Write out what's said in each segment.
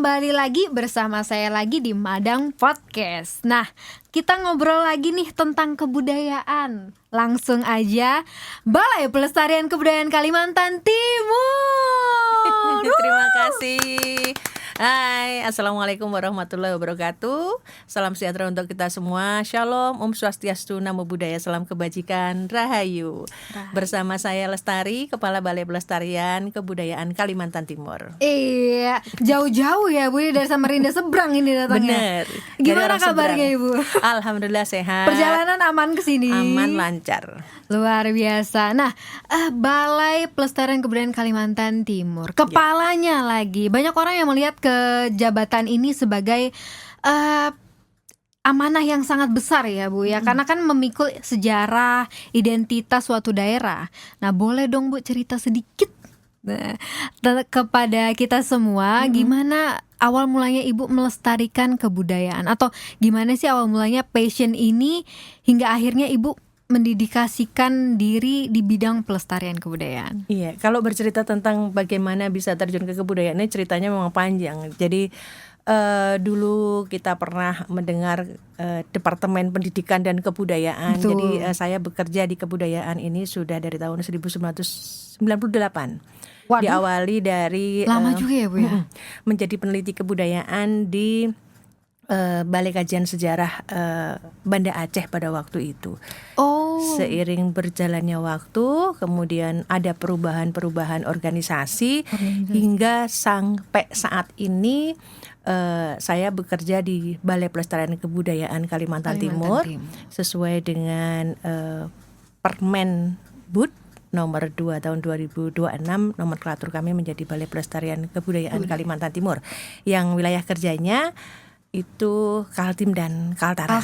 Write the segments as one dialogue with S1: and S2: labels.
S1: kembali lagi bersama saya lagi di Madang Podcast. Nah, kita ngobrol lagi nih tentang kebudayaan. Langsung aja, Balai Pelestarian Kebudayaan Kalimantan Timur.
S2: Terima kasih. Hai, Assalamualaikum warahmatullahi wabarakatuh. Salam sejahtera untuk kita semua. Shalom, Om Swastiastu, Namo Buddhaya, salam kebajikan, Rahayu. Bersama saya Lestari, Kepala Balai Pelestarian Kebudayaan Kalimantan Timur.
S1: Iya, jauh-jauh ya Bu, dari Samarinda seberang ini datangnya.
S2: Bener.
S1: Gimana kabarnya Ibu?
S2: Alhamdulillah sehat.
S1: Perjalanan aman ke sini?
S2: Aman, lancar.
S1: Luar biasa. Nah, Balai Pelestarian Kebudayaan Kalimantan Timur, kepalanya lagi. Banyak orang yang melihat ke jabatan ini sebagai amanah yang sangat besar ya Bu ya, karena kan memikul sejarah, identitas suatu daerah. Nah, boleh dong Bu cerita sedikit kepada kita semua, gimana awal mulanya Ibu melestarikan kebudayaan, atau gimana sih awal mulanya passion ini hingga akhirnya Ibu mendedikasikan diri di bidang pelestarian kebudayaan.
S2: Iya, kalau bercerita tentang bagaimana bisa terjun ke kebudayaan ini ceritanya memang panjang. Jadi dulu kita pernah mendengar Departemen Pendidikan dan Kebudayaan.
S1: Betul.
S2: Jadi saya bekerja di kebudayaan ini sudah dari tahun 1998.
S1: Waduh,
S2: diawali dari
S1: lama juga ya Bu ya.
S2: menjadi peneliti kebudayaan di Balai Kajian Sejarah Banda Aceh pada waktu itu. Seiring berjalannya waktu, kemudian ada perubahan-perubahan organisasi hingga sampai saat ini saya bekerja di Balai Pelestarian Kebudayaan Kalimantan Timur sesuai dengan Permenbud nomor 2 tahun 2026, nomenklatur kami menjadi Balai Pelestarian Kebudayaan Kalimantan Timur, yang wilayah kerjanya itu Kaltim dan Kaltara.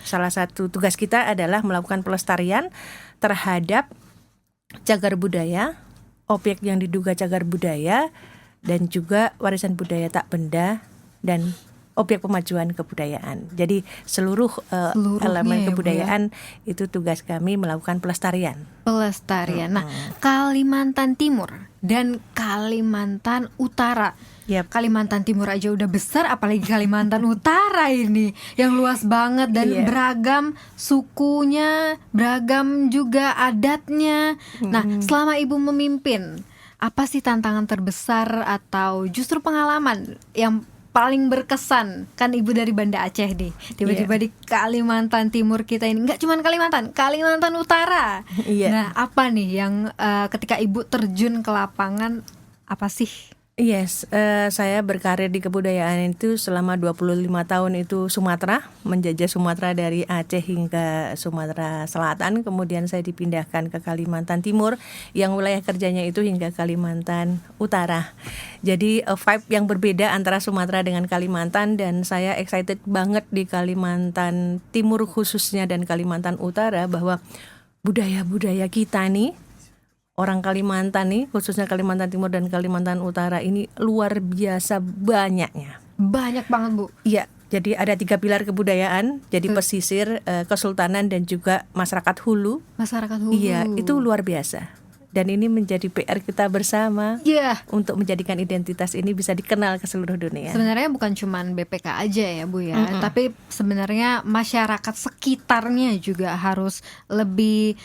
S2: Salah satu tugas kita adalah melakukan pelestarian terhadap cagar budaya, objek yang diduga cagar budaya, dan juga warisan budaya tak benda dan objek pemajuan kebudayaan. Jadi seluruh elemen kebudayaan itu tugas kami melakukan pelestarian. Nah,
S1: Kalimantan Timur dan Kalimantan Utara. Kalimantan Timur aja udah besar, apalagi Kalimantan Utara ini yang luas banget dan beragam sukunya, beragam juga adatnya. Nah, selama Ibu memimpin, apa sih tantangan terbesar atau justru pengalaman yang paling berkesan? Kan Ibu dari Banda Aceh nih, tiba-tiba di Kalimantan Timur kita ini, nggak cuma Kalimantan Utara. Nah, apa nih yang ketika Ibu terjun ke lapangan, apa sih?
S2: Saya berkarir di kebudayaan itu selama 25 tahun itu Sumatera, menjajah Sumatera dari Aceh hingga Sumatera Selatan. Kemudian saya dipindahkan ke Kalimantan Timur yang wilayah kerjanya itu hingga Kalimantan Utara. Jadi vibe yang berbeda antara Sumatera dengan Kalimantan, dan saya excited banget di Kalimantan Timur khususnya dan Kalimantan Utara bahwa budaya-budaya kita nih, orang Kalimantan nih, khususnya Kalimantan Timur dan Kalimantan Utara ini luar biasa banyaknya.
S1: Banyak banget Bu.
S2: Iya, jadi ada 3 pilar kebudayaan, jadi pesisir, kesultanan, dan juga masyarakat hulu. Iya, itu luar biasa. Dan ini menjadi PR kita bersama untuk menjadikan identitas ini bisa dikenal ke seluruh dunia.
S1: Sebenarnya bukan cuma BPK aja ya Bu ya, tapi sebenarnya masyarakat sekitarnya juga harus lebih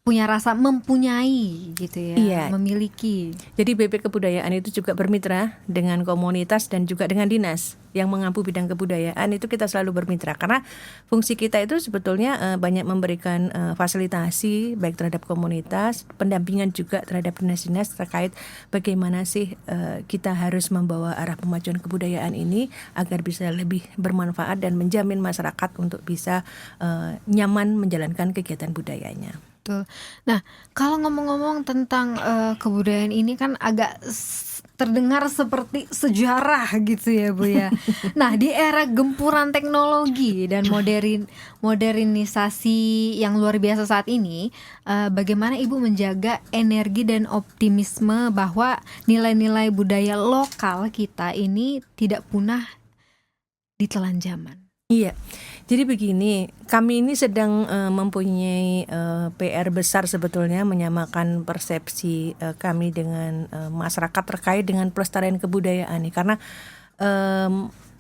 S1: punya rasa mempunyai gitu ya, memiliki.
S2: Jadi BP Kebudayaan itu juga bermitra dengan komunitas dan juga dengan dinas yang mengampu bidang kebudayaan. Itu kita selalu bermitra karena fungsi kita itu sebetulnya banyak memberikan fasilitasi baik terhadap komunitas, pendampingan juga terhadap dinas-dinas terkait bagaimana sih kita harus membawa arah pemajuan kebudayaan ini agar bisa lebih bermanfaat dan menjamin masyarakat untuk bisa nyaman menjalankan kegiatan budayanya.
S1: Betul. Nah, kalau ngomong-ngomong tentang kebudayaan ini kan agak terdengar seperti sejarah gitu ya Bu ya. Nah, di era gempuran teknologi dan modernisasi yang luar biasa saat ini, bagaimana Ibu menjaga energi dan optimisme bahwa nilai-nilai budaya lokal kita ini tidak punah ditelan zaman?
S2: Iya. Jadi begini, kami ini sedang mempunyai PR besar sebetulnya menyamakan persepsi kami dengan masyarakat terkait dengan pelestarian kebudayaan nih, karena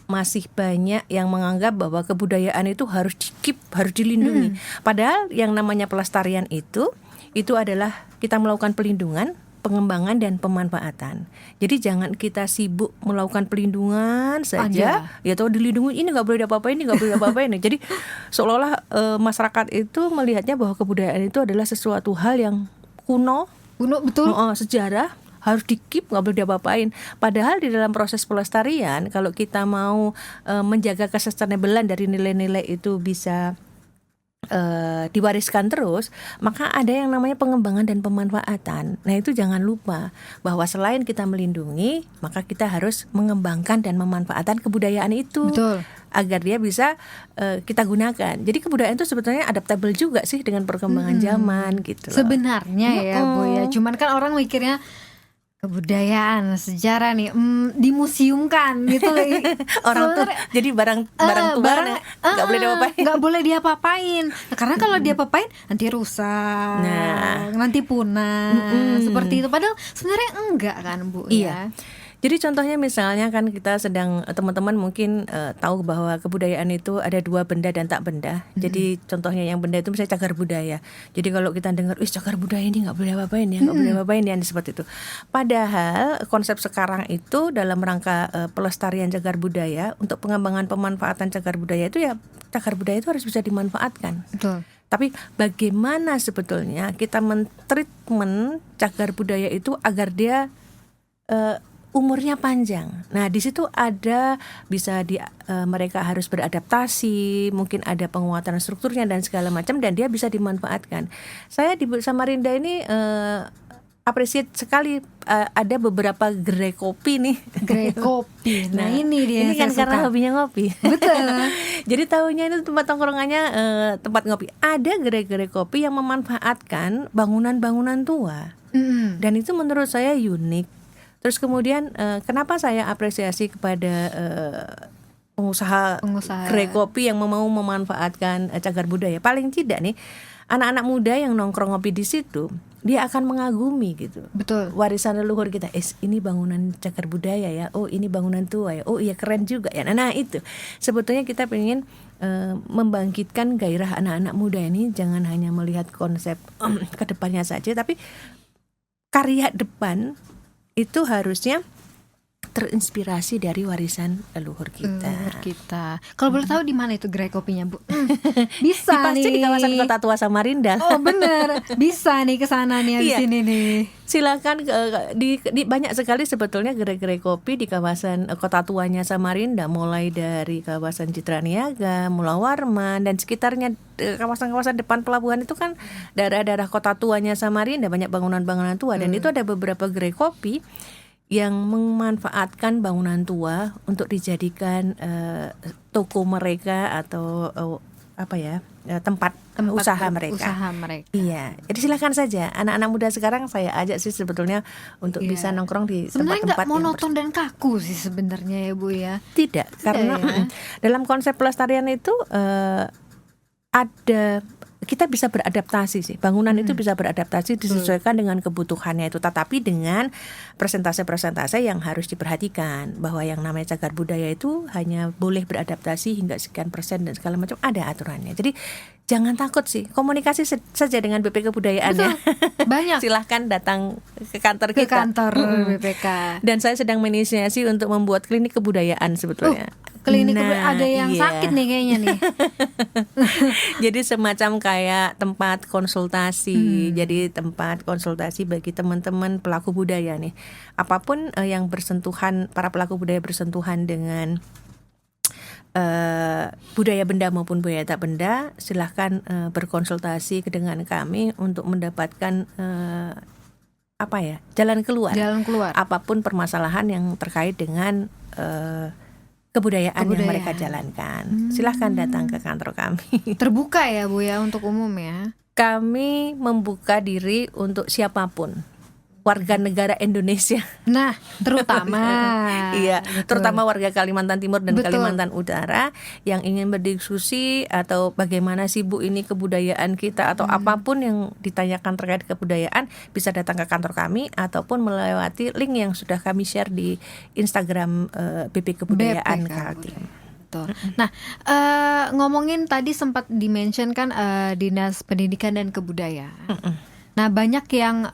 S2: masih banyak yang menganggap bahwa kebudayaan itu harus di-keep, harus dilindungi. Padahal yang namanya pelestarian itu adalah kita melakukan pelindungan, pengembangan dan pemanfaatan. Jadi jangan kita sibuk melakukan pelindungan saja, ya tahu dilindungi, ini nggak boleh diapa-apain, ini nggak boleh diapa-apain. Jadi seolah-olah masyarakat itu melihatnya bahwa kebudayaan itu adalah sesuatu hal yang kuno,
S1: betul.
S2: Sejarah harus di-keep, nggak boleh diapa-apain. Padahal di dalam proses pelestarian, kalau kita mau menjaga kesustainable-an dari nilai-nilai itu bisa diwariskan terus, maka ada yang namanya pengembangan dan pemanfaatan. Nah itu jangan lupa bahwa selain kita melindungi, maka kita harus mengembangkan dan memanfaatkan kebudayaan itu.
S1: Betul.
S2: Agar dia bisa kita gunakan. Jadi kebudayaan itu sebetulnya adaptable juga sih dengan perkembangan zaman gitu loh.
S1: Sebenarnya ya Bu ya, cuman kan orang mikirnya kebudayaan, sejarah nih dimuseumkan gitu.
S2: Orang tuh jadi barang tua nggak boleh diapa-apain.
S1: Nggak boleh diapa-apain. Nah, karena kalau diapa-apain nanti rusak, nanti punah, seperti itu. Padahal sebenarnya enggak kan Bu?
S2: Iya. Jadi contohnya misalnya kan kita sedang, teman-teman mungkin tahu bahwa kebudayaan itu ada dua benda dan tak benda. Jadi contohnya yang benda itu misalnya cagar budaya. Jadi kalau kita dengar, cagar budaya ini nggak boleh apa-apain ya, nggak boleh apa-apain ya, seperti itu. Padahal konsep sekarang itu dalam rangka pelestarian cagar budaya, untuk pengembangan pemanfaatan cagar budaya itu ya cagar budaya itu harus bisa dimanfaatkan.
S1: Betul.
S2: Tapi bagaimana sebetulnya kita mentreatment cagar budaya itu agar dia umurnya panjang. Nah, di situ ada bisa mereka harus beradaptasi, mungkin ada penguatan strukturnya dan segala macam, dan dia bisa dimanfaatkan. Saya di Samarinda ini appreciate sekali ada beberapa gerai kopi nih.
S1: Gerai kopi. Nah, ini dia.
S2: Ini kan karena hobinya ngopi.
S1: Betul.
S2: Jadi tahunya itu tempat tongkrongannya tempat ngopi. Ada gerai-gerai kopi yang memanfaatkan bangunan-bangunan tua. Dan itu menurut saya unik. Terus kemudian kenapa saya apresiasi kepada pengusaha gerai kopi yang mau memanfaatkan cagar budaya. Paling tidak nih anak-anak muda yang nongkrong ngopi di situ, dia akan mengagumi gitu.
S1: Betul.
S2: Warisan leluhur kita. Ini bangunan cagar budaya ya. Oh, ini bangunan tua ya. Oh iya, keren juga ya. Nah itu sebetulnya kita pengen membangkitkan gairah anak-anak muda ini. Jangan hanya melihat konsep ke depannya saja, tapi karya depan itu harusnya terinspirasi dari warisan leluhur kita.
S1: Kalau boleh tahu di mana itu gerai kopinya, Bu? Bisa
S2: pasti
S1: nih.
S2: Di kawasan Kota Tua Samarinda.
S1: Oh bener, bisa nih kesana nih di sini nih.
S2: Silakan di banyak sekali sebetulnya gerai-gerai kopi di kawasan Kota Tuanya Samarinda, mulai dari kawasan Citra Niaga, Mula Warman dan sekitarnya, kawasan-kawasan depan pelabuhan itu kan daerah-daerah Kota Tuanya Samarinda, banyak bangunan-bangunan tua dan itu ada beberapa gerai kopi yang memanfaatkan bangunan tua untuk dijadikan toko mereka atau tempat usaha mereka. Iya, jadi silakan saja anak-anak muda sekarang saya ajak sih sebetulnya untuk bisa nongkrong di tempat-tempat
S1: sebenarnya nggak monoton dan kaku sih sebenarnya ya Bu ya.
S2: Tidak, karena dalam konsep pelestarian itu ada, kita bisa beradaptasi sih. Bangunan itu bisa beradaptasi, disesuaikan dengan kebutuhannya itu. Tetapi dengan presentase-presentase yang harus diperhatikan, bahwa yang namanya cagar budaya itu hanya boleh beradaptasi hingga sekian persen dan segala macam, ada aturannya. Jadi jangan takut sih, komunikasi saja dengan BP Kebudayaan ya.
S1: Banyak.
S2: Silahkan datang ke kantor kita.
S1: Ke kantor BPK.
S2: Dan saya sedang menginisiasi untuk membuat klinik kebudayaan sebetulnya.
S1: Klinik ada yang sakit nih kayaknya nih.
S2: Jadi semacam kayak tempat konsultasi. Jadi tempat konsultasi bagi teman-teman pelaku budaya nih. Apapun yang bersentuhan, para pelaku budaya bersentuhan dengan budaya benda maupun budaya tak benda, silahkan berkonsultasi dengan kami untuk mendapatkan jalan keluar. Apapun permasalahan yang terkait dengan kebudayaan yang mereka jalankan. Silahkan datang ke kantor kami.
S1: Terbuka ya Bu ya untuk umum ya?
S2: Kami membuka diri untuk siapapun. warga negara Indonesia.
S1: Nah, terutama
S2: iya,
S1: betul.
S2: terutama warga Kalimantan Timur dan
S1: Betul.
S2: Kalimantan Utara yang ingin berdiskusi atau bagaimana sih Bu ini kebudayaan kita atau apapun yang ditanyakan terkait kebudayaan, bisa datang ke kantor kami ataupun melewati link yang sudah kami share di Instagram BP Kebudayaan Kaltim.
S1: Betul. Nah, ngomongin tadi sempat dimention kan Dinas Pendidikan dan Kebudayaan. Nah, banyak yang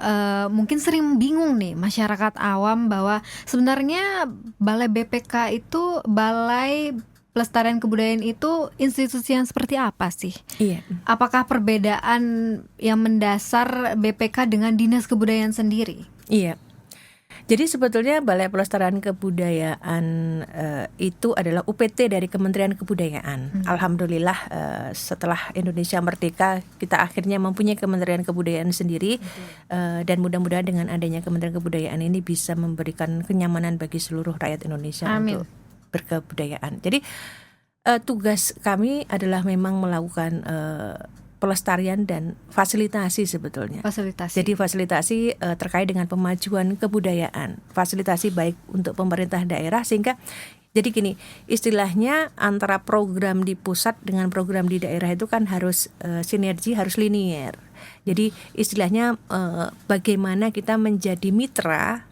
S1: mungkin sering bingung nih masyarakat awam bahwa sebenarnya Balai BPK itu, Balai Pelestarian Kebudayaan itu institusi yang seperti apa sih?
S2: Iya.
S1: Apakah perbedaan yang mendasar BPK dengan Dinas Kebudayaan sendiri?
S2: Iya. Jadi sebetulnya Balai Pelestarian Kebudayaan itu adalah UPT dari Kementerian Kebudayaan. Alhamdulillah setelah Indonesia merdeka kita akhirnya mempunyai Kementerian Kebudayaan sendiri, dan mudah-mudahan dengan adanya Kementerian Kebudayaan ini bisa memberikan kenyamanan bagi seluruh rakyat Indonesia.
S1: Amin.
S2: Untuk berkebudayaan. Jadi tugas kami adalah memang melakukan pelestarian dan fasilitasi sebetulnya.
S1: Fasilitasi.
S2: Jadi fasilitasi terkait dengan pemajuan kebudayaan, fasilitasi baik untuk pemerintah daerah, sehingga jadi gini, istilahnya antara program di pusat dengan program di daerah itu kan harus sinergi, harus linier. Jadi istilahnya bagaimana kita menjadi mitra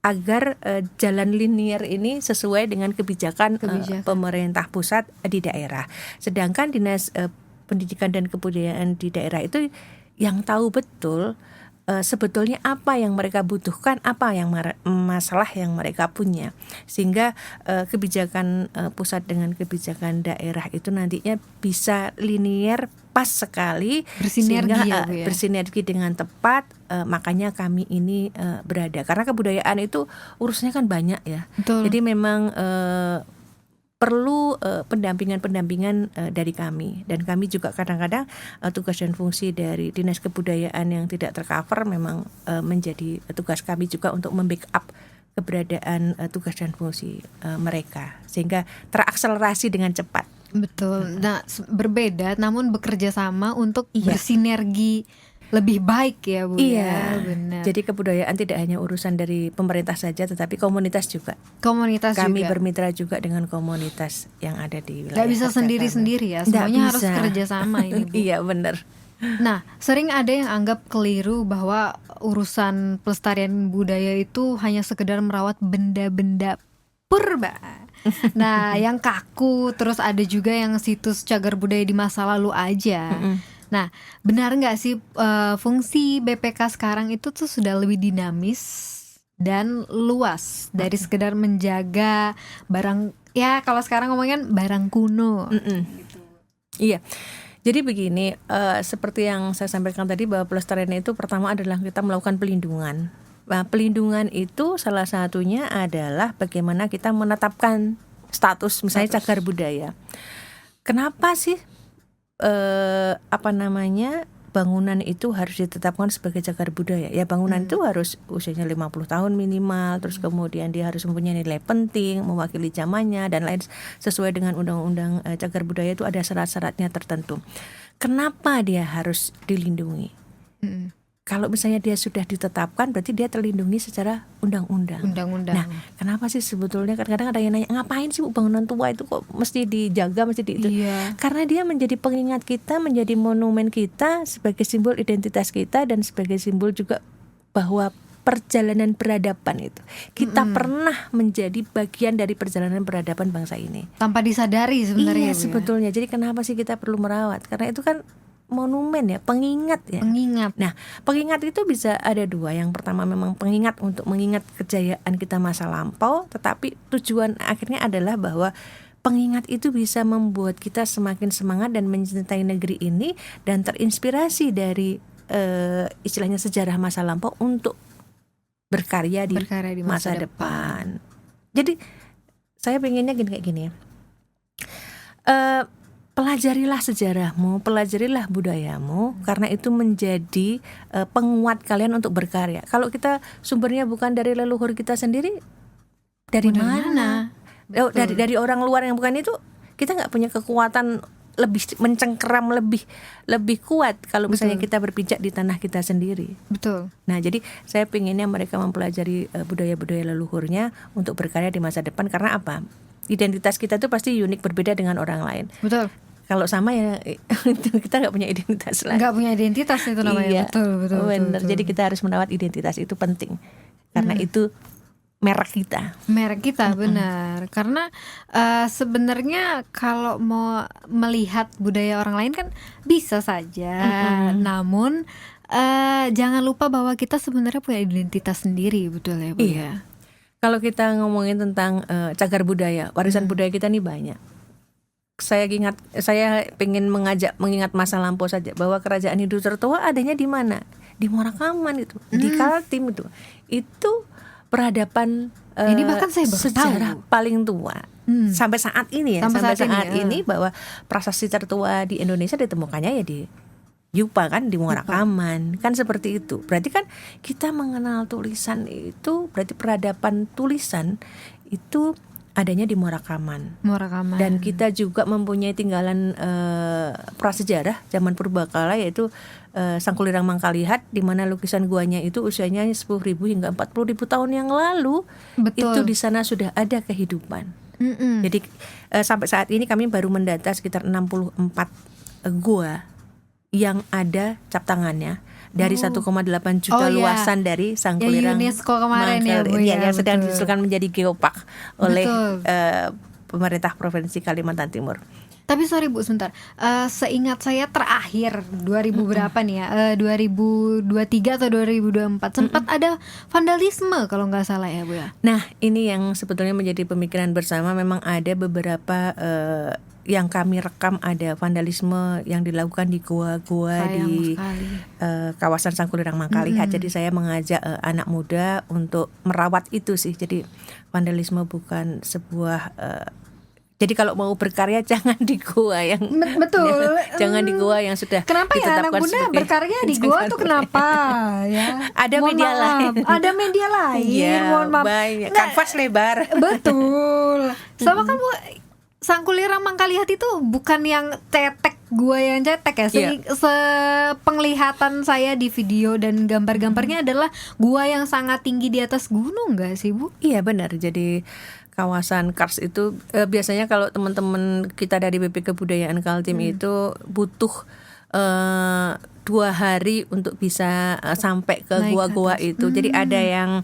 S2: agar jalan linier ini sesuai dengan kebijakan pemerintah pusat di daerah. Sedangkan Dinas Pendidikan dan Kebudayaan di daerah itu yang tahu betul sebetulnya apa yang mereka butuhkan, apa yang masalah yang mereka punya, sehingga kebijakan pusat dengan kebijakan daerah itu nantinya bisa linier, pas sekali,
S1: bersinergi,
S2: sehingga bersinergi dengan tepat. Makanya kami ini berada, karena kebudayaan itu urusnya kan banyak ya.
S1: Betul.
S2: Jadi memang perlu pendampingan dari kami, dan kami juga kadang-kadang tugas dan fungsi dari Dinas Kebudayaan yang tidak tercover memang menjadi tugas kami juga untuk membackup keberadaan tugas dan fungsi mereka sehingga terakselerasi dengan cepat.
S1: Betul. Nah, berbeda namun bekerja sama untuk bersinergi lebih baik ya Bu.
S2: Iya,
S1: ya, benar.
S2: Jadi kebudayaan tidak hanya urusan dari pemerintah saja, tetapi komunitas juga. Kami bermitra juga dengan komunitas yang ada di wilayah.
S1: Gak bisa sendiri-sendiri ya, semuanya harus kerjasama ini Bu.
S2: Iya benar.
S1: Nah, sering ada yang anggap keliru bahwa urusan pelestarian budaya itu hanya sekedar merawat benda-benda purba. Nah, yang kaku, terus ada juga yang situs cagar budaya di masa lalu aja. Nah, benar nggak sih fungsi BPK sekarang itu tuh sudah lebih dinamis dan luas dari sekedar menjaga barang, ya kalau sekarang ngomongin barang kuno. Gitu.
S2: Iya. Jadi begini, seperti yang saya sampaikan tadi bahwa pelestarian itu pertama adalah kita melakukan pelindungan. Nah, pelindungan itu salah satunya adalah bagaimana kita menetapkan status misalnya cagar budaya. Kenapa sih bangunan itu harus ditetapkan sebagai cagar budaya? Ya bangunan itu harus usianya 50 tahun minimal, terus kemudian dia harus mempunyai nilai penting, mewakili zamannya dan lain, sesuai dengan undang-undang cagar budaya itu ada syarat-syaratnya tertentu. Kenapa dia harus dilindungi? Kalau misalnya dia sudah ditetapkan, berarti dia terlindungi secara undang-undang. Nah, kenapa sih sebetulnya kadang-kadang ada yang nanya, ngapain sih bangunan tua itu kok mesti dijaga, mesti itu?
S1: Iya.
S2: Karena dia menjadi pengingat kita, menjadi monumen kita, sebagai simbol identitas kita, dan sebagai simbol juga bahwa perjalanan peradaban itu kita pernah menjadi bagian dari perjalanan peradaban bangsa ini.
S1: Tanpa disadari sebenarnya.
S2: Iya, sebetulnya. Jadi kenapa sih kita perlu merawat? Karena itu kan monumen ya, pengingat ya. Nah, pengingat itu bisa ada dua. Yang pertama memang pengingat untuk mengingat kejayaan kita masa lampau, tetapi tujuan akhirnya adalah bahwa pengingat itu bisa membuat kita semakin semangat dan mencintai negeri ini dan terinspirasi dari istilahnya sejarah masa lampau untuk berkarya di masa depan. Jadi saya pengennya kayak gini ya. Pelajarilah sejarahmu, pelajarilah budayamu, karena itu menjadi penguat kalian untuk berkarya. Kalau kita sumbernya bukan dari leluhur kita sendiri, dari mana? Dari orang luar yang bukan itu, kita nggak punya kekuatan lebih mencengkeram, lebih kuat kalau misalnya kita berpijak di tanah kita sendiri.
S1: Betul.
S2: Nah, jadi saya pengennya mereka mempelajari budaya-budaya leluhurnya untuk berkarya di masa depan. Karena apa? Identitas kita tuh pasti unik, berbeda dengan orang lain.
S1: Betul.
S2: Kalau sama ya kita nggak punya identitas lagi.
S1: Nggak punya identitas itu namanya.
S2: Iya,
S1: betul.
S2: Benar. Jadi kita harus merawat identitas, itu penting. Karena itu merek kita.
S1: Merek kita, benar. Karena sebenarnya kalau mau melihat budaya orang lain kan bisa saja. Namun jangan lupa bahwa kita sebenarnya punya identitas sendiri, betul ya, Bu?
S2: Iya. Kalau kita ngomongin tentang cagar budaya, warisan budaya kita nih banyak. Saya pengen mengingat masa lampau saja, bahwa kerajaan Hindu tertua adanya di mana? Di Muarakaman itu, di Kaltim itu. Itu peradaban
S1: ini bahkan saya baru
S2: sejarah
S1: tahu.
S2: paling tua sampai saat ini ya. Sampai saat ini bahwa prasasti tertua di Indonesia ditemukannya ya di Yupa kan, di Muarakaman kan, seperti itu. Berarti kan kita mengenal tulisan itu, berarti peradaban tulisan itu adanya di Muarakaman. Dan kita juga mempunyai tinggalan prasejarah zaman purbakala, yaitu Sangkulirang Mangkalihat, di mana lukisan guanya itu usianya 10.000 hingga 40.000 tahun yang lalu.
S1: Betul.
S2: Itu di sana sudah ada kehidupan. Jadi sampai saat ini kami baru mendata sekitar 64 gua yang ada cap tangannya dari 1,8 juta luasan dari Sangkulirang
S1: UNESCO kemarin ya, Bu,
S2: yang sedang diusulkan menjadi geopark oleh pemerintah Provinsi Kalimantan Timur.
S1: Tapi sorry Bu, sebentar. Seingat saya terakhir 2000 berapa nih ya? 2023 atau 2024 sempat ada vandalisme kalau nggak salah ya, Bu ya.
S2: Nah, ini yang sebetulnya menjadi pemikiran bersama. Memang ada beberapa yang kami rekam, ada vandalisme yang dilakukan di gua-gua di kawasan Sangkulirang Mangkalihat. Jadi saya mengajak anak muda untuk merawat itu sih. Jadi vandalisme bukan sebuah jadi kalau mau berkarya jangan di gua yang
S1: betul.
S2: Jangan di gua yang sudah
S1: kenapa ya anak muda berkarya di gua tuh kenapa ya?
S2: Ada media lain.
S1: Ada media lain.
S2: Ya,
S1: mohon maaf.
S2: Banyak. Kanvas lebar.
S1: Betul. Sama kan Bu, Sangkulirang Mangkalihat itu bukan yang cetek, gua yang cetek ya. Sepenglihatan saya di video dan gambar-gambarnya adalah gua yang sangat tinggi di atas gunung, nggak sih Bu?
S2: Iya benar. Jadi kawasan Kars itu biasanya kalau teman-teman kita dari BP Kebudayaan Kaltim itu butuh 2 hari untuk bisa sampai ke gua-gua itu. Jadi ada yang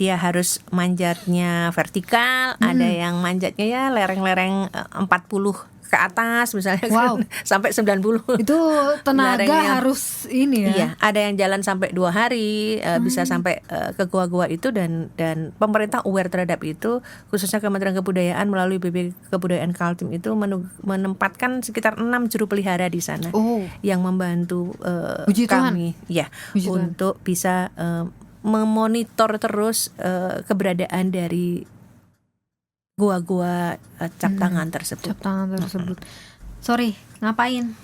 S2: dia harus manjatnya vertikal, ada yang manjatnya ya lereng-lereng 40 ke atas misalnya.
S1: Wow.
S2: Sampai 90.
S1: Itu tenaga harus ini ya.
S2: Iya, ada yang jalan sampai 2 hari bisa sampai ke gua-gua itu, dan pemerintah aware terhadap itu, khususnya Kementerian Kebudayaan melalui BP Kebudayaan Kaltim itu menempatkan sekitar 6 juru pelihara di sana yang membantu kami untuk bisa memonitor terus keberadaan dari gua-gua cap tangan tersebut.
S1: Sorry, ngapain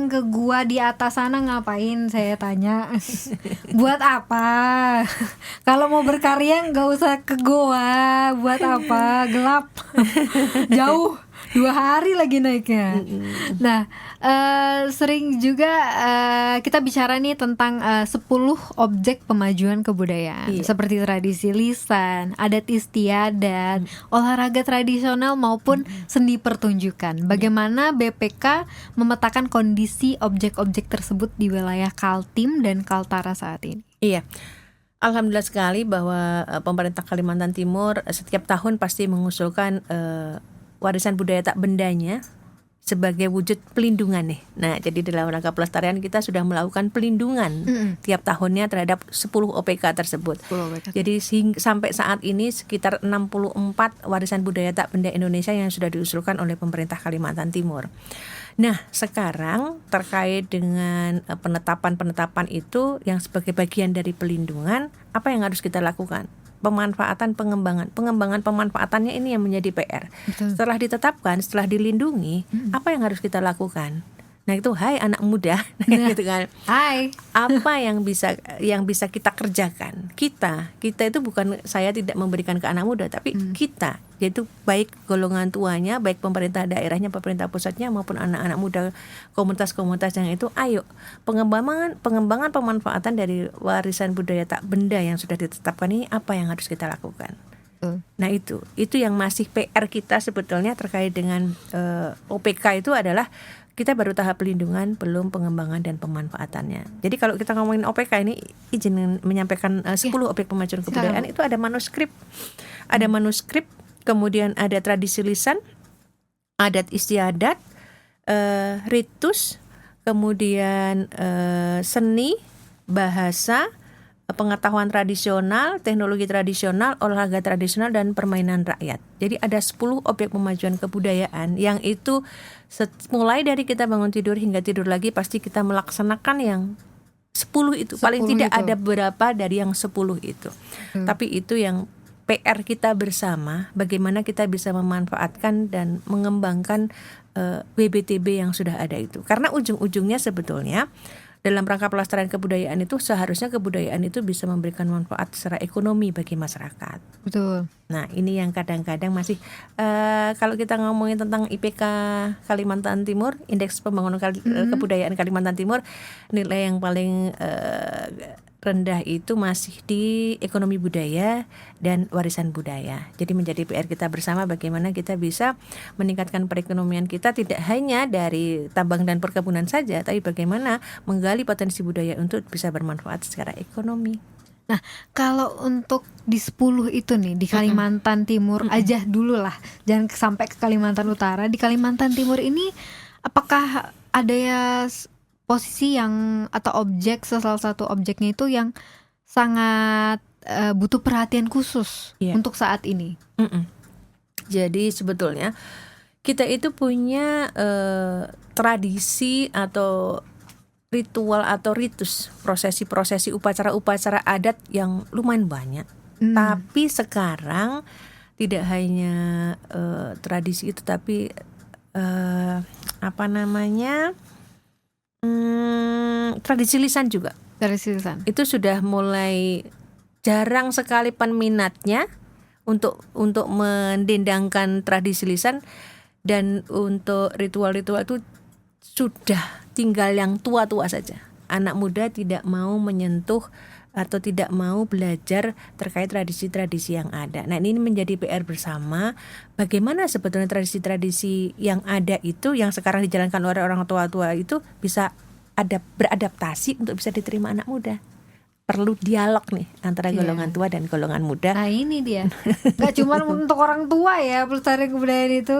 S1: ke gua di atas sana, ngapain saya tanya. Buat apa? Kalau mau berkarya nggak usah ke gua. Buat apa? Gelap. Jauh. 2 hari lagi naiknya. Nah, sering juga kita bicara nih tentang 10 objek pemajuan kebudayaan, seperti tradisi lisan, adat istiadat, olahraga tradisional maupun seni pertunjukan. Bagaimana BPK memetakan kondisi objek-objek tersebut di wilayah Kaltim dan Kaltara saat ini?
S2: Iya. Alhamdulillah sekali bahwa pemerintah Kalimantan Timur setiap tahun pasti mengusulkan warisan budaya tak bendanya sebagai wujud pelindungan nih. Nah, jadi dalam rangka pelestarian kita sudah melakukan pelindungan tiap tahunnya terhadap 10 OPK tersebut. Jadi sampai saat ini sekitar 64 warisan budaya tak benda Indonesia yang sudah diusulkan oleh pemerintah Kalimantan Timur. Nah, sekarang terkait dengan penetapan itu yang sebagai bagian dari pelindungan, apa yang harus kita lakukan? Pemanfaatan, pengembangan pemanfaatannya ini yang menjadi PR. Betul. Setelah ditetapkan, setelah dilindungi, apa yang harus kita lakukan? Nah itu, hai anak muda, gitu kan.
S1: Hai.
S2: Apa yang bisa kita kerjakan? Kita itu bukan, saya tidak memberikan ke anak muda, tapi kita, yaitu baik golongan tuanya, baik pemerintah daerahnya, pemerintah pusatnya maupun anak-anak muda, komunitas-komunitas yang itu, ayo pengembangan pemanfaatan dari warisan budaya tak benda yang sudah ditetapkan ini, apa yang harus kita lakukan? Nah itu yang masih PR kita sebetulnya terkait dengan OPK itu adalah kita baru tahap pelindungan, belum pengembangan dan pemanfaatannya. Jadi kalau kita ngomongin OPK ini, izin menyampaikan 10 objek pemajuan kebudayaan itu ada manuskrip. Ada manuskrip, kemudian ada tradisi lisan, adat istiadat, ritus, kemudian seni, bahasa, pengetahuan tradisional, teknologi tradisional, olahraga tradisional, dan permainan rakyat. Jadi ada 10 objek pemajuan kebudayaan yang itu mulai dari kita bangun tidur hingga tidur lagi pasti kita melaksanakan yang 10 itu. Paling tidak ada berapa dari yang 10 itu. Tapi itu yang PR kita bersama, bagaimana kita bisa memanfaatkan dan mengembangkan WBTB yang sudah ada itu. Karena ujung-ujungnya sebetulnya dalam rangka pelestarian kebudayaan itu seharusnya kebudayaan itu bisa memberikan manfaat secara ekonomi bagi masyarakat.
S1: Betul.
S2: Nah ini yang kadang-kadang masih kalau kita ngomongin tentang IPK Kalimantan Timur, Indeks Pembangunan Kebudayaan Kalimantan Timur, nilai yang paling rendah itu masih di ekonomi budaya dan warisan budaya. Jadi menjadi PR kita bersama bagaimana kita bisa meningkatkan perekonomian kita tidak hanya dari tambang dan perkebunan saja, tapi bagaimana menggali potensi budaya untuk bisa bermanfaat secara ekonomi.
S1: Nah, kalau untuk di 10 itu nih di Kalimantan Timur aja dulu lah, jangan sampai ke Kalimantan Utara. Di Kalimantan Timur ini apakah ada ya posisi yang atau objek, salah satu objeknya itu yang sangat butuh perhatian khusus untuk saat ini?
S2: Jadi sebetulnya kita itu punya tradisi atau ritual atau ritus, prosesi-prosesi, upacara-upacara adat yang lumayan banyak. Tapi sekarang tidak hanya tradisi itu, tapi tradisi lisan juga.
S1: Tradisi lisan
S2: itu sudah mulai jarang sekali peminatnya untuk mendendangkan tradisi lisan, dan untuk ritual-ritual itu sudah tinggal yang tua-tua saja. Anak muda tidak mau menyentuh atau tidak mau belajar terkait tradisi-tradisi yang ada. Nah ini menjadi PR bersama, bagaimana sebetulnya tradisi-tradisi yang ada itu, yang sekarang dijalankan oleh orang tua-tua itu bisa beradaptasi untuk bisa diterima anak muda. Perlu dialog nih antara golongan tua dan golongan muda.
S1: Nah ini dia, gak cuma untuk orang tua ya pelestarian kebudayaan itu.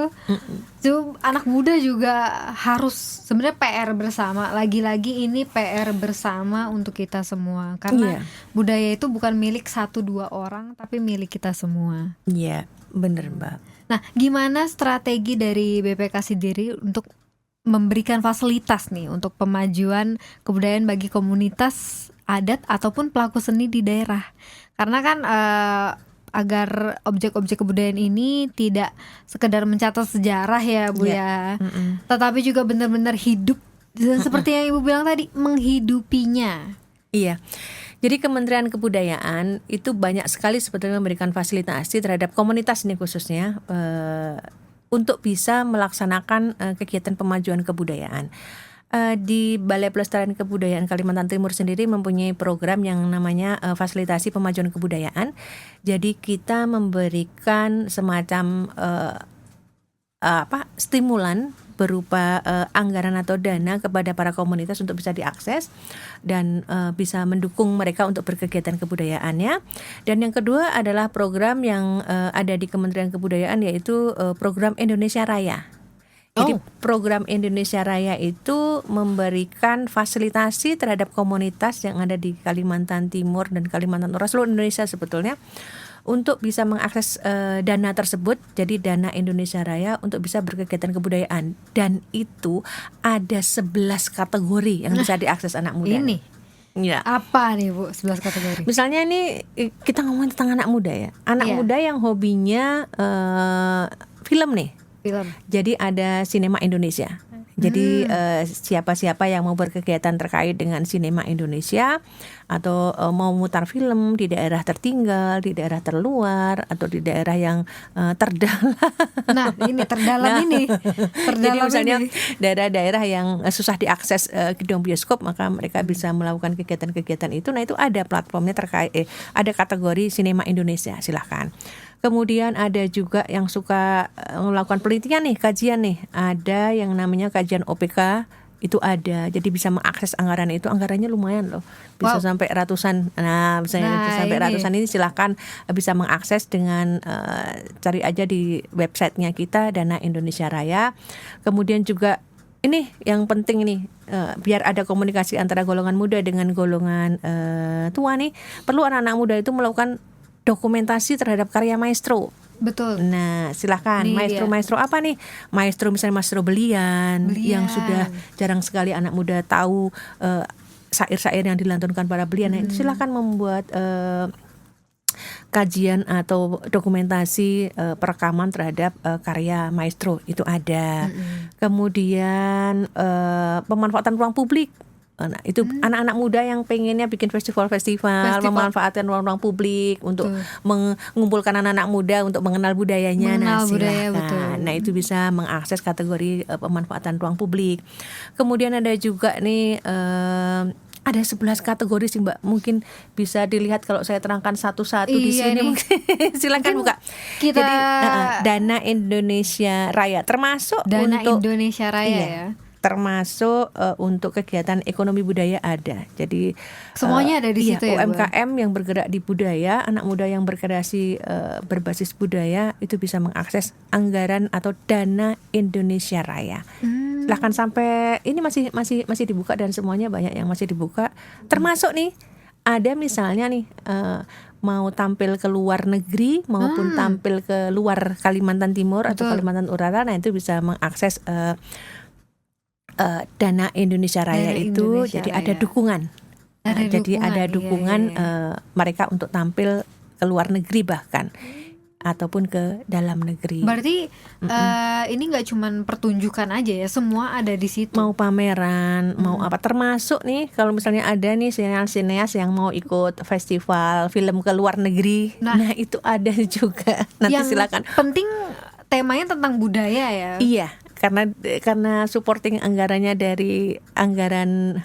S1: Anak muda juga harus, sebenarnya PR bersama. Lagi-lagi ini PR bersama untuk kita semua. Karena budaya itu bukan milik 1-2 orang, tapi milik kita semua.
S2: Iya, bener Mbak.
S1: Nah gimana strategi dari BPK sendiri untuk memberikan fasilitas nih untuk pemajuan kebudayaan bagi komunitas adat ataupun pelaku seni di daerah? Karena kan agar objek-objek kebudayaan ini tidak sekedar mencatat sejarah ya Bu ya, tetapi juga benar-benar hidup, dan seperti yang Ibu bilang tadi, menghidupinya.
S2: Iya. Jadi Kementerian Kebudayaan itu banyak sekali sebetulnya memberikan fasilitasi terhadap komunitas ini khususnya untuk bisa melaksanakan kegiatan pemajuan kebudayaan. Di Balai Pelestarian Kebudayaan Kalimantan Timur sendiri mempunyai program yang namanya fasilitasi pemajuan kebudayaan. Jadi kita memberikan semacam stimulan berupa anggaran atau dana kepada para komunitas untuk bisa diakses dan bisa mendukung mereka untuk berkegiatan kebudayaannya. Dan yang kedua adalah program yang ada di Kementerian Kebudayaan, yaitu program Indonesia Raya. Jadi program Indonesia Raya itu memberikan fasilitasi terhadap komunitas yang ada di Kalimantan Timur dan Kalimantan Utara, seluruh Indonesia sebetulnya, untuk bisa mengakses dana tersebut. Jadi dana Indonesia Raya untuk bisa berkegiatan kebudayaan. Dan itu ada 11 kategori yang bisa diakses anak muda.
S1: Ini
S2: ya.
S1: Apa nih Bu 11 kategori?
S2: Misalnya ini kita ngomongin tentang anak muda ya. Anak muda yang hobinya film nih.
S1: Film.
S2: Jadi ada sinema Indonesia Jadi siapa-siapa yang mau berkegiatan terkait dengan sinema Indonesia atau mau mutar film di daerah tertinggal, di daerah terluar atau di daerah yang terdalam.
S1: Nah, ini terdalam ini.
S2: Jadi misalnya daerah-daerah yang susah diakses gedung bioskop, maka mereka bisa melakukan kegiatan-kegiatan itu. Nah, itu ada platformnya terkait ada kategori sinema Indonesia, silahkan. Kemudian ada juga yang suka melakukan penelitian nih, kajian nih. Ada yang namanya kajian OPK, itu ada. Jadi bisa mengakses anggaran itu, anggarannya lumayan loh. Bisa sampai ratusan. Nah, misalnya sampai ratusan ini silahkan bisa mengakses dengan cari aja di websitenya kita Dana Indonesia Raya. Kemudian juga ini yang penting nih, biar ada komunikasi antara golongan muda dengan golongan tua nih, perlu anak-anak muda itu melakukan dokumentasi terhadap karya maestro.
S1: Betul.
S2: Nah, silakan maestro apa nih? Maestro misalnya Maestro Belian yang sudah jarang sekali anak muda tahu syair-syair yang dilantunkan para Belian. Nah, itu silakan membuat kajian atau dokumentasi perekaman terhadap karya maestro, itu ada. Kemudian pemanfaatan ruang publik. Nah, itu anak-anak muda yang pengennya bikin festival, memanfaatkan ruang-ruang publik untuk mengumpulkan anak-anak muda untuk mengenal budayanya. Silakan. Nah, itu bisa mengakses kategori pemanfaatan ruang publik. Kemudian ada juga nih ada 11 kategori sih Mbak. Mungkin bisa dilihat kalau saya terangkan satu-satu di sini. Silakan buka. Jadi Dana Indonesia Raya termasuk
S1: Dana
S2: untuk
S1: Indonesia Raya ya.
S2: Termasuk untuk kegiatan ekonomi budaya ada. Jadi
S1: semuanya ada di situ ya.
S2: UMKM yang bergerak di budaya, anak muda yang berkreasi berbasis budaya itu bisa mengakses anggaran atau Dana Indonesia Raya. Silahkan sampai ini masih dibuka dan semuanya banyak yang masih dibuka. Termasuk nih ada misalnya nih mau tampil ke luar negeri maupun tampil ke luar Kalimantan Timur atau Kalimantan Utara, nah itu bisa mengakses Dana Indonesia Raya itu. Jadi ada dukungan. Ada dukungan mereka untuk tampil ke luar negeri bahkan ataupun ke dalam negeri.
S1: Berarti ini nggak cuman pertunjukan aja ya, semua ada di situ.
S2: Mau pameran, mau apa, termasuk nih kalau misalnya ada nih sineas yang mau ikut festival film ke luar negeri, nah itu ada juga. Nanti silakan.
S1: Penting temanya tentang budaya ya.
S2: Iya. Karena supporting anggarannya dari anggaran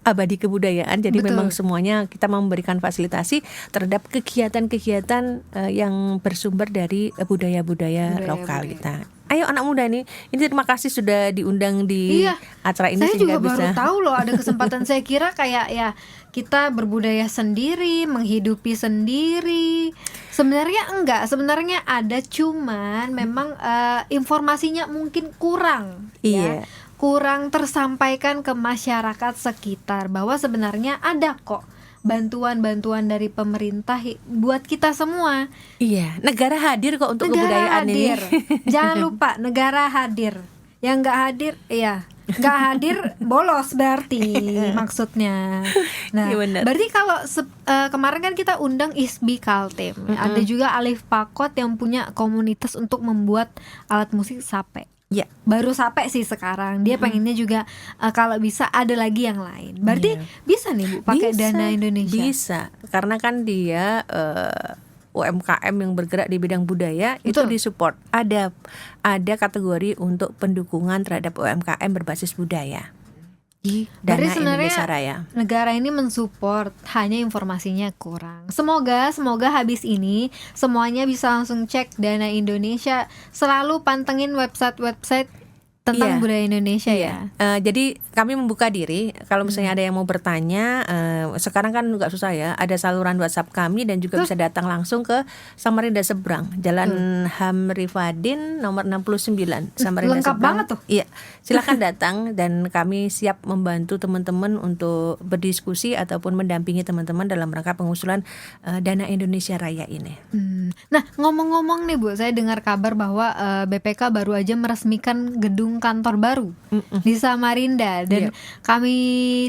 S2: abadi kebudayaan, jadi memang semuanya kita memberikan fasilitasi terhadap kegiatan-kegiatan yang bersumber dari budaya-budaya lokal kita. Ayo anak muda nih, ini terima kasih sudah diundang di acara ini.
S1: Saya juga baru tahu loh ada kesempatan. Saya kira kayak ya kita berbudaya sendiri, menghidupi sendiri. Sebenarnya enggak, sebenarnya ada, cuman memang informasinya mungkin kurang. Ya, kurang tersampaikan ke masyarakat sekitar bahwa sebenarnya ada kok bantuan-bantuan dari pemerintah buat kita semua. Iya, negara hadir kok untuk kebudayaan ini. Jangan lupa negara hadir. Yang nggak hadir, nggak hadir bolos berarti maksudnya. Nah, berarti kalau kemarin kan kita undang ISBI Kaltim, ada juga Alif Pakot yang punya komunitas untuk membuat alat musik sape. Ya, baru sape sih sekarang. Dia pengennya juga kalau bisa ada lagi yang lain. Berarti bisa nih Bu pakai Dana Indonesia. Bisa, karena kan dia UMKM yang bergerak di bidang budaya. Betul. Itu disupport. Ada kategori untuk pendukungan terhadap UMKM berbasis budaya. Dana Indonesia Raya. Negara ini mensupport, hanya informasinya kurang. Semoga habis ini semuanya bisa langsung cek Dana Indonesia. Selalu pantengin website tentang budaya Indonesia ya. Jadi kami membuka diri kalau misalnya ada yang mau bertanya. Sekarang kan nggak susah ya, ada saluran WhatsApp kami dan juga bisa datang langsung ke Samarinda Seberang, Jalan Ham Rifadin nomor 69 Samarinda Lengkap Seberang. Banget tuh. Iya, silakan datang dan kami siap membantu teman-teman untuk berdiskusi ataupun mendampingi teman-teman dalam rangka pengusulan Dana Indonesia Raya ini. Nah, ngomong-ngomong nih Bu, saya dengar kabar bahwa BPK baru aja meresmikan gedung kantor baru di Samarinda, dan kami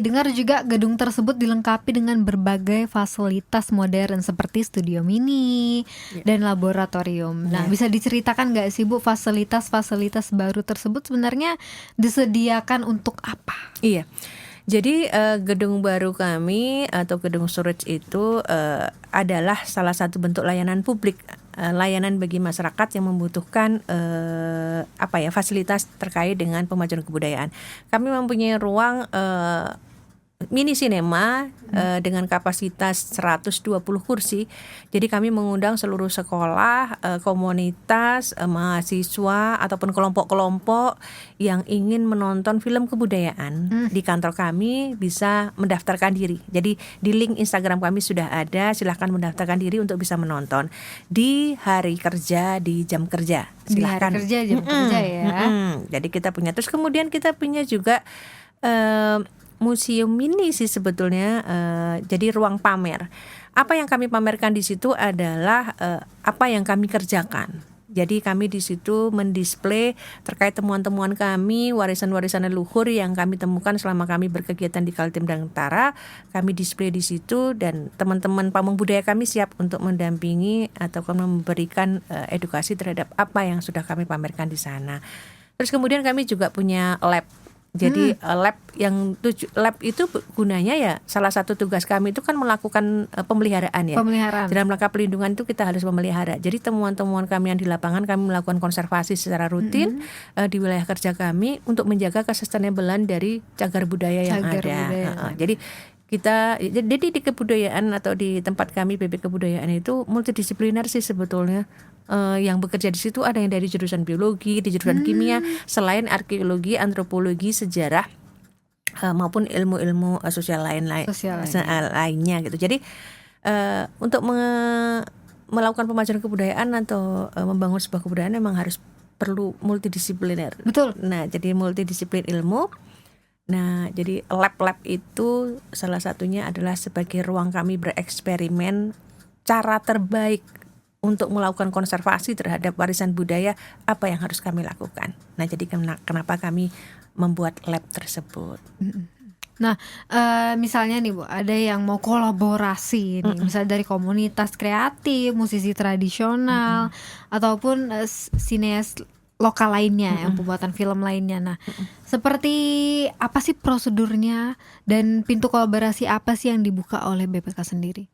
S1: dengar juga gedung tersebut dilengkapi dengan berbagai fasilitas modern seperti studio mini dan laboratorium. Nah, bisa diceritakan nggak sih Bu, fasilitas-fasilitas baru tersebut sebenarnya disediakan untuk apa?
S2: Iya. Jadi gedung baru kami atau gedung storage itu adalah salah satu bentuk layanan publik, layanan bagi masyarakat yang membutuhkan fasilitas terkait dengan pemajuan kebudayaan. Kami mempunyai ruang mini sinema dengan kapasitas 120 kursi. Jadi kami mengundang seluruh sekolah, komunitas, mahasiswa ataupun kelompok-kelompok yang ingin menonton film kebudayaan di kantor kami bisa mendaftarkan diri. Jadi di link Instagram kami sudah ada, silahkan mendaftarkan diri untuk bisa menonton di hari kerja, di jam kerja. Silahkan.
S1: Di hari kerja, jam kerja ya.
S2: Jadi kita punya, terus kemudian kita punya juga museum mini sih sebetulnya, jadi ruang pamer. Apa yang kami pamerkan di situ adalah apa yang kami kerjakan. Jadi kami di situ mendisplay terkait temuan-temuan kami, warisan-warisan leluhur yang kami temukan selama kami berkegiatan di Kaltim dan Utara. Kami display di situ dan teman-teman pamong budaya kami siap untuk mendampingi atau memberikan edukasi terhadap apa yang sudah kami pamerkan di sana. Terus kemudian kami juga punya lab. Jadi lab itu gunanya ya, salah satu tugas kami itu kan melakukan pemeliharaan ya. Dalam rangka pelindungan itu kita harus memelihara. Jadi temuan-temuan kami yang di lapangan kami melakukan konservasi secara rutin di wilayah kerja kami untuk menjaga kesustainablean dari cagar budaya yang ada. Jadi di kebudayaan atau di tempat kami BB Kebudayaan itu multidisipliner sih sebetulnya. Yang bekerja di situ ada yang dari jurusan biologi, di jurusan kimia, selain arkeologi, antropologi, sejarah maupun ilmu-ilmu sosial lainnya gitu. Jadi untuk melakukan pemajuan kebudayaan atau membangun sebuah kebudayaan memang harus perlu multidisipliner.
S1: Betul.
S2: Nah, jadi multidisiplin ilmu. Nah, jadi lab-lab itu salah satunya adalah sebagai ruang kami bereksperimen cara terbaik untuk melakukan konservasi terhadap warisan budaya, apa yang harus kami lakukan. Nah, jadi kenapa kami membuat lab tersebut.
S1: Nah, misalnya nih Bu, ada yang mau kolaborasi nih, misalnya dari komunitas kreatif, musisi tradisional, ataupun sineas lokal lainnya, yang pembuatan film lainnya. Nah, seperti apa sih prosedurnya dan pintu kolaborasi apa sih yang dibuka oleh BPK sendiri?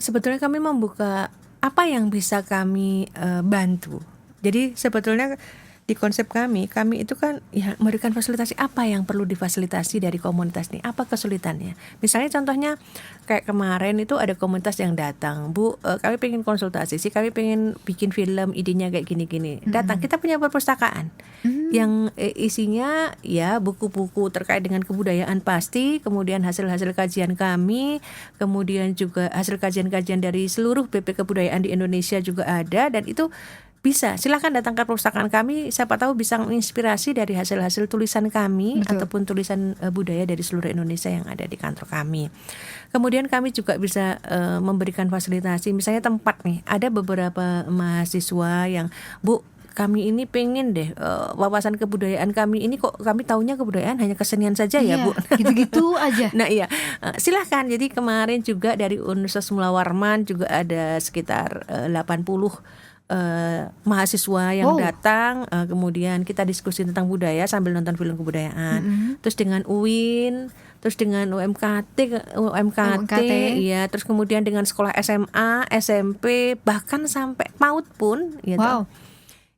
S2: Sebetulnya kami membuka apa yang bisa kami bantu. Jadi sebetulnya di konsep kami itu kan ya memberikan fasilitasi apa yang perlu difasilitasi dari komunitas nih, apa kesulitannya. Misalnya contohnya kayak kemarin itu ada komunitas yang datang, Bu, kami pengen konsultasi sih, kami pengen bikin film, idenya kayak gini-gini. Datang, kita punya perpustakaan yang isinya ya buku-buku terkait dengan kebudayaan pasti, kemudian hasil-hasil kajian kami, kemudian juga hasil kajian-kajian dari seluruh BP Kebudayaan di Indonesia juga ada, dan itu bisa, silakan datang ke perpustakaan kami, siapa tahu bisa menginspirasi dari hasil-hasil tulisan kami. Betul. Ataupun tulisan budaya dari seluruh Indonesia yang ada di kantor kami. Kemudian kami juga bisa memberikan fasilitasi, misalnya tempat nih, ada beberapa mahasiswa yang, Bu, kami ini pengen deh wawasan kebudayaan kami ini kok kami taunya kebudayaan hanya kesenian saja ya Bu.
S1: Gitu-gitu aja.
S2: Nah iya, silahkan. Jadi kemarin juga dari Universitas Mula Warman juga ada sekitar 80 mahasiswa yang datang, kemudian kita diskusi tentang budaya sambil nonton film kebudayaan. Terus dengan UIN, terus dengan UMKT, ya, terus kemudian dengan sekolah SMA, SMP, bahkan sampai PAUD pun, gitu.
S1: Wow.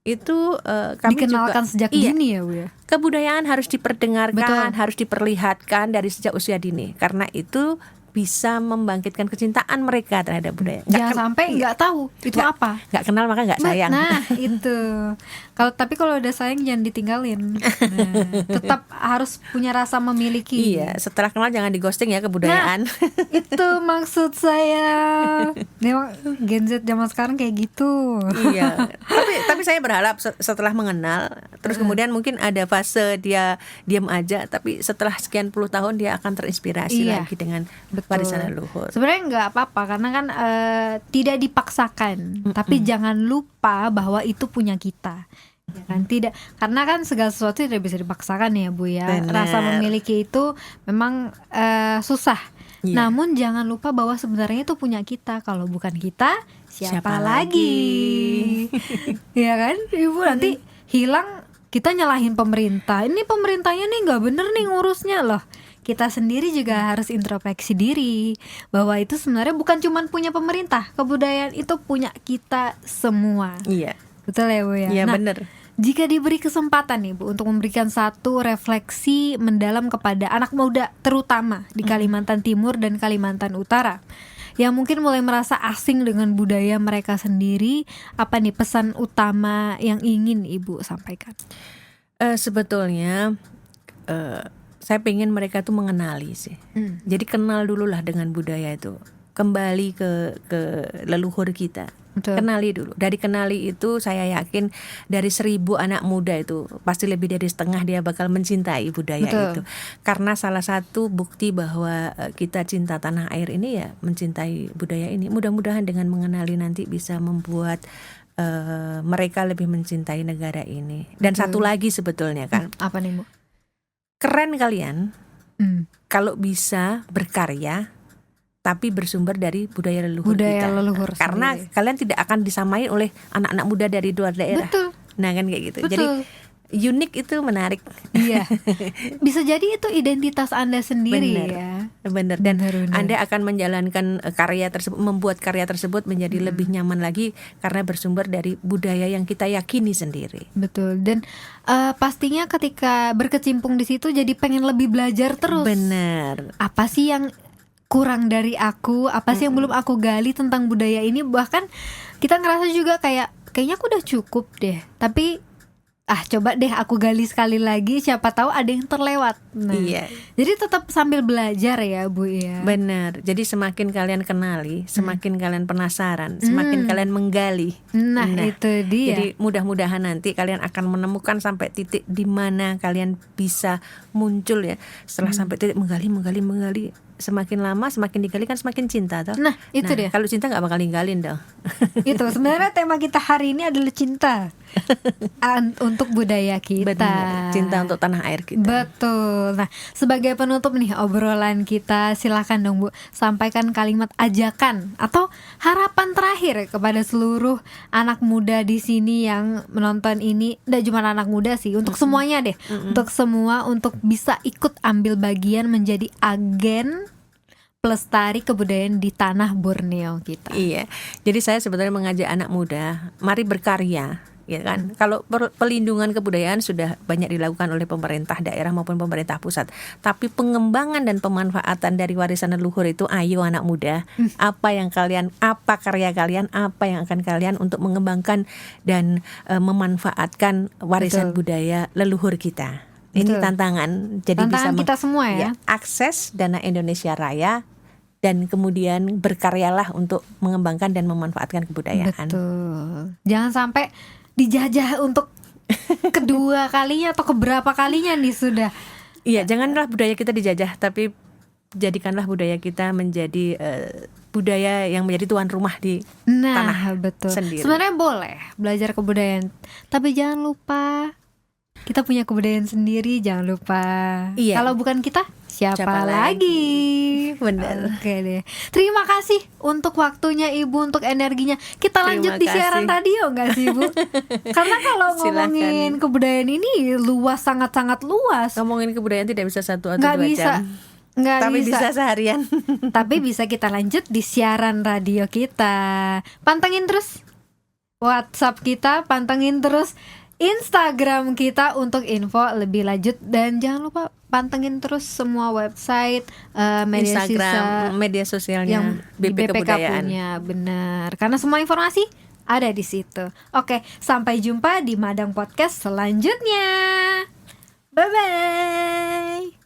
S2: Itu kami
S1: dikenalkan juga, sejak dini ya Bu ya.
S2: Kebudayaan harus diperdengarkan,
S1: Betul.
S2: harus diperlihatkan dari sejak usia dini, karena itu bisa membangkitkan kecintaan mereka terhadap budaya.
S1: Jangan sampai nggak tahu itu apa.
S2: Nggak kenal maka nggak sayang.
S1: Nah itu. Tapi kalau udah sayang jangan ditinggalin. Tetap harus punya rasa memiliki.
S2: Iya, setelah kenal jangan di ghosting ya kebudayaan.
S1: Nah, itu maksud saya. Memang Gen Z zaman sekarang kayak gitu.
S2: Iya. Tapi saya berharap setelah mengenal, terus kemudian mungkin ada fase dia diam aja, tapi setelah sekian puluh tahun dia akan terinspirasi lagi dengan warisan leluhur.
S1: Sebenarnya nggak apa-apa karena kan tidak dipaksakan, tapi jangan lupa bahwa itu punya kita. Ya kan, tidak, karena kan segala sesuatu tidak bisa dipaksakan ya Bu ya.
S2: Bener.
S1: Rasa memiliki itu memang susah. Namun jangan lupa bahwa sebenarnya itu punya kita. Kalau bukan kita, siapa lagi? Ya kan, Ibu, nanti hilang kita nyalahin pemerintah. Ini pemerintahnya nih nggak bener nih ngurusnya loh. Kita sendiri juga harus introspeksi diri bahwa itu sebenarnya bukan cuma punya pemerintah. Kebudayaan itu punya kita semua.
S2: Iya.
S1: Betul ya Bu ya.
S2: Iya,
S1: nah,
S2: bener.
S1: Jika diberi kesempatan nih Bu untuk memberikan satu refleksi mendalam kepada anak muda terutama di Kalimantan Timur dan Kalimantan Utara yang mungkin mulai merasa asing dengan budaya mereka sendiri, apa nih pesan utama yang ingin Ibu sampaikan?
S2: Sebetulnya saya pengen mereka tuh mengenali sih. Jadi kenal dulu lah dengan budaya itu. Kembali ke leluhur kita. Betul. Kenali dulu. Dari kenali itu saya yakin dari 1.000 anak muda itu pasti lebih dari setengah dia bakal mencintai budaya itu. Karena salah satu bukti bahwa kita cinta tanah air ini ya mencintai budaya ini. Mudah-mudahan dengan mengenali nanti bisa membuat mereka lebih mencintai negara ini. Dan satu lagi sebetulnya kan.
S1: Apa nih Bu?
S2: Keren kalian kalau bisa berkarya tapi bersumber dari budaya leluhur kita. Karena sendiri. Kalian tidak akan disamain oleh anak-anak muda dari luar daerah.
S1: Betul.
S2: Nah kan kayak gitu.
S1: Betul.
S2: Jadi unik itu menarik.
S1: Iya. Bisa jadi itu identitas Anda sendiri.
S2: Benar. Dan Anda akan menjalankan karya tersebut, membuat karya tersebut menjadi lebih nyaman lagi karena bersumber dari budaya yang kita yakini sendiri.
S1: Betul. Dan pastinya ketika berkecimpung di situ jadi pengen lebih belajar terus.
S2: Benar.
S1: Apa sih yang kurang dari aku, apa sih yang belum aku gali tentang budaya ini. Bahkan kita ngerasa juga kayaknya aku udah cukup deh, tapi coba deh aku gali sekali lagi, siapa tahu ada yang terlewat. Nah,
S2: iya.
S1: Jadi tetap sambil belajar ya Bu ya.
S2: Benar. Jadi semakin kalian kenali, semakin kalian penasaran, semakin kalian menggali.
S1: Nah, itu dia.
S2: Jadi mudah-mudahan nanti kalian akan menemukan sampai titik di mana kalian bisa muncul ya. Setelah sampai titik menggali. Semakin lama semakin digali kan semakin cinta toh.
S1: Nah itu dia.
S2: Kalau cinta nggak bakal ninggalin dong.
S1: Itu sebenarnya tema kita hari ini adalah cinta untuk budaya kita.
S2: Benar. Cinta untuk tanah air kita.
S1: Betul. Nah sebagai penutup nih obrolan kita, silakan dong Bu sampaikan kalimat ajakan atau harapan terakhir kepada seluruh anak muda di sini yang menonton ini. Nggak cuma anak muda sih, untuk semuanya deh. Untuk semua, untuk bisa ikut ambil bagian menjadi agen pelestari kebudayaan di tanah Borneo kita.
S2: Iya. Jadi saya sebetulnya mengajak anak muda, mari berkarya, ya kan. Kalau pelindungan kebudayaan sudah banyak dilakukan oleh pemerintah daerah maupun pemerintah pusat. Tapi pengembangan dan pemanfaatan dari warisan leluhur itu, ayo anak muda, apa karya kalian, apa yang akan kalian untuk mengembangkan dan memanfaatkan warisan budaya leluhur kita. Ini tantangan. Jadi
S1: tantangan
S2: bisa
S1: kita semua ya.
S2: Akses dana Indonesia Raya dan kemudian berkaryalah untuk mengembangkan dan memanfaatkan kebudayaan.
S1: Betul. Jangan sampai dijajah untuk kedua kalinya atau keberapa kalinya nih sudah.
S2: Iya, janganlah budaya kita dijajah, tapi jadikanlah budaya kita menjadi budaya yang menjadi tuan rumah di tanah sendiri.
S1: Sebenarnya boleh belajar kebudayaan, tapi jangan lupa kita punya kebudayaan sendiri, jangan lupa.
S2: Iya.
S1: Kalau bukan kita, siapa lagi?
S2: Benar.
S1: Oke deh. Terima kasih untuk waktunya Ibu, untuk energinya. Kita lanjut di siaran radio nggak sih Bu? Karena kalau ngomongin kebudayaan ini luas, sangat-sangat luas.
S2: Ngomongin kebudayaan tidak bisa 1 atau 2 jam.
S1: Tapi
S2: bisa seharian.
S1: Tapi bisa kita lanjut di siaran radio kita. Pantengin terus WhatsApp kita, pantengin terus Instagram kita untuk info lebih lanjut. Dan jangan lupa pantengin terus semua website, media sosialnya yang BPK punya. Benar, karena semua informasi ada di situ. Oke, sampai jumpa di Madang Podcast selanjutnya. Bye-bye.